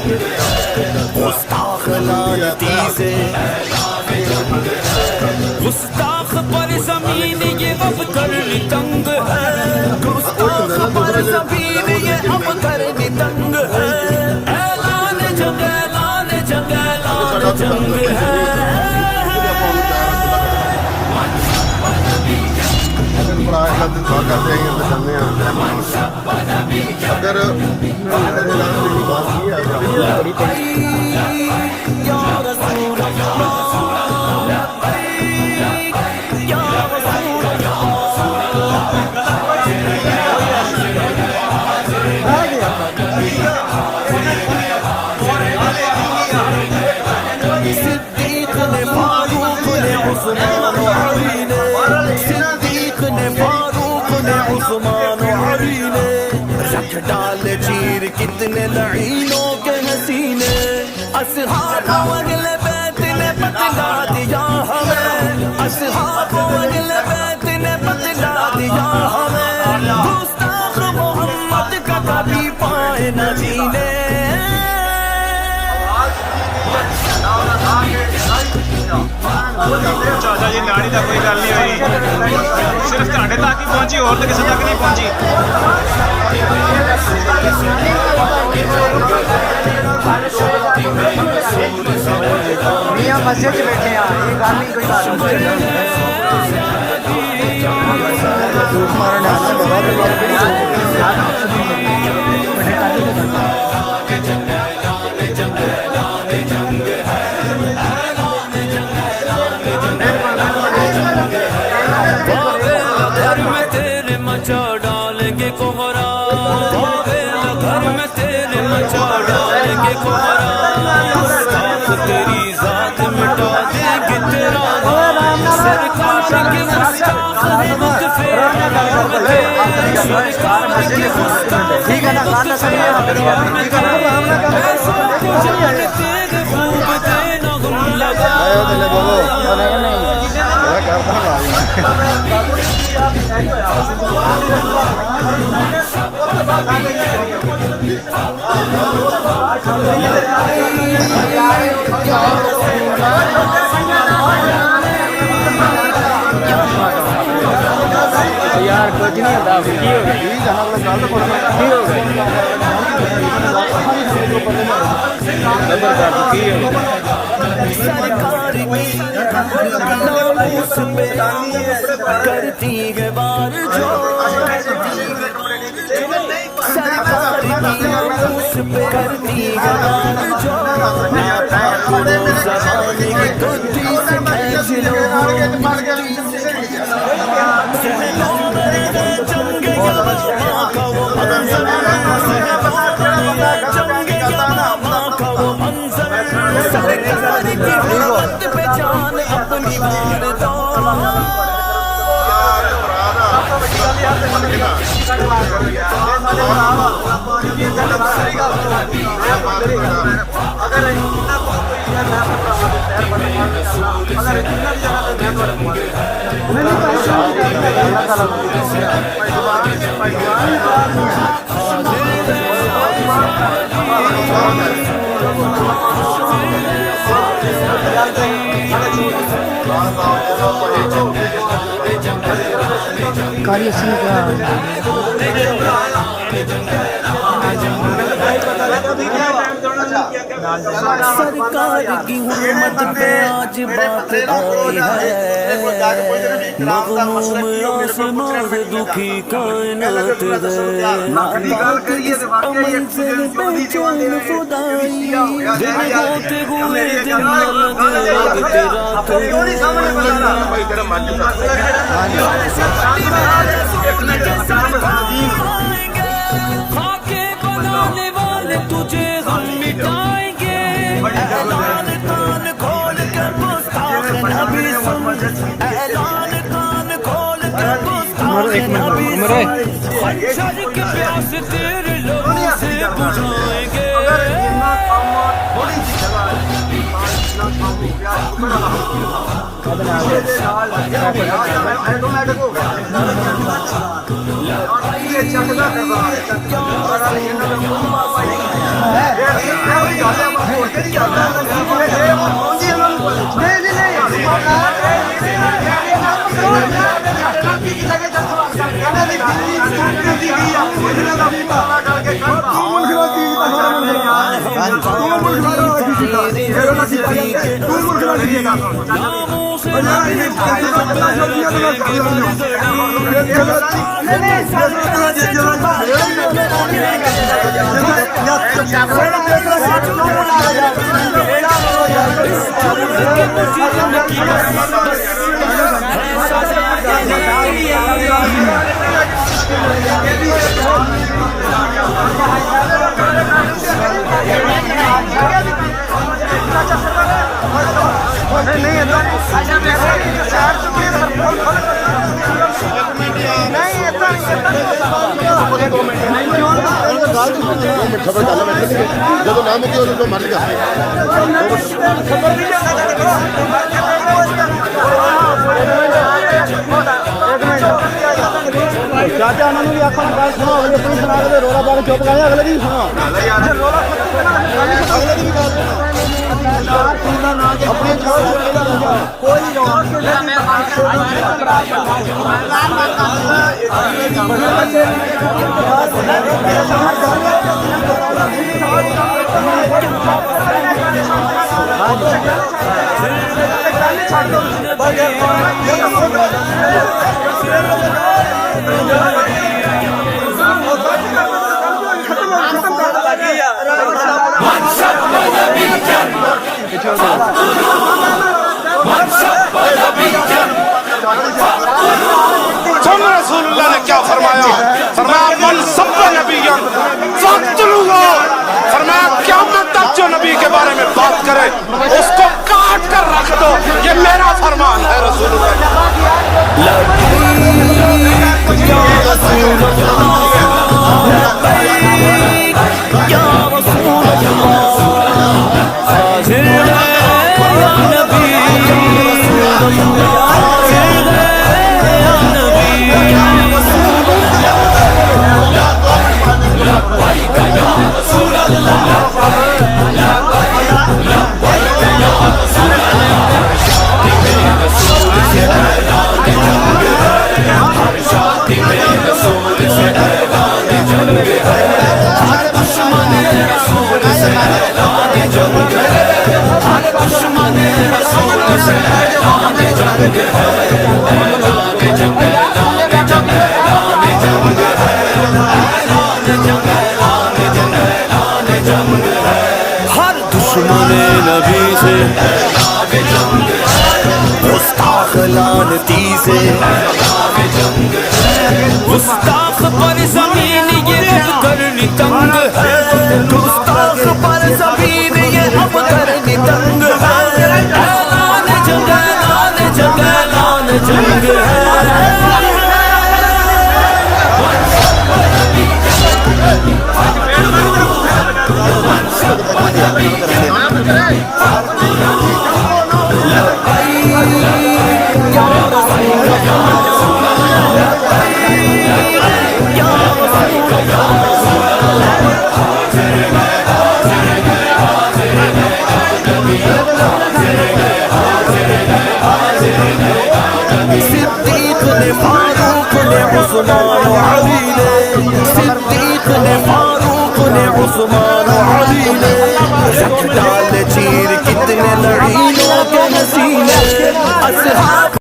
गुस्ताख लानती से गुस्ताख पर जमीन ये अब करनी तंग है, गुस्ताख पर जमीन ये अब करनी तंग है। ऐलान जंग ऐलान जंग ऐलान जंग है। अगर सिद्दीक ने फारूक ने उस्मान अली ने, सिद्दीक ने फारूक ने उस्मान अली ने रख डाल चीर कितने लईनों के हसीने। असहाब अगले बैत ने बतला दिया हमें, असहाब अगले बैत ने बतला दिया हमें। गुस्ताख मोहम्मद का कभी पाए न जीने। चाचा जी नाड़ी का कोई गल नहीं हुई, सिर्फ ਤੁਹਾਡੇ तक ही पहुंची, और तो किसी तक नहीं पहुंची। मियां मस्जिद च बैठे हैं, ये गल नहीं कोई घर में तेरे मचा डालेंगे कोहरा, घर में तेरे मचा डालेंगे कोहरा। तेरी जात मिटा देंगे तेरा नाम, सरकार के गुस्ताख है मुझ पे सरकार के गुस्ताख ठीक है ना, गाना सुनिए। ऐसा को जानते हैं खूब देना गुम लगा। यार कुछ नहीं होता, की हो सरकार करती है बार जो, सरकार पे करती है बार जो। जमाने की गद्दी से खींच लो, जंग यामा का वो मंजर, जंग यामा का वो मंजर। सरकार की हिम्मत पे जान अपनी मार दो। कार्य सिंह का सरकार की हुकूमत पे आज बात आई है, मग़लूब आसमान दुखी कायनात है। नापाक इस अमल से बेचैन खुदाई, दिन होते हुए दिन लगते रात है। खाके बनाने वाले तुझे हम मिटाएंगे। ऐलान कान खोल कर गुस्ताख नबी सुन, ऐलान कान खोल कर गुस्ताख नबी सुन। खंजर के प्यास तेरे लोगों से बुझाएंगे। खबर डाला मैं जब नाम हो गया तो मर गया चाचा उन्होंने भी आखा गल सुनो अगले अपनी सुना के रोला पा के चुप कर अगले दी सुनो अगले दी भी गल अपने कोई रसूलुल्लाह ने क्या फरमाया? फरमाया मन सब नबीयन फक़्तलूहु। फरमाया क़यामत तक जो नबी के बारे में बात करे उसको काट कर रख दो। ये मेरा फरमान है रसूलुल्लाह। हर दुश्मने नबी से गुस्ताख लानती से गुस्ताख पर जमीन ये अब करनी तंग है। गुस्ताख पर जमीन ये अब करनी तंग है। ऐलान जंग ऐलान जंग ऐलान जंग है। सिद्दीक ने फारूक ने उस्मान अली ने सिद्दीक ने फारूक ने उस्मान अली ने रख डाल चीर कितने लड़ीनों के नसीने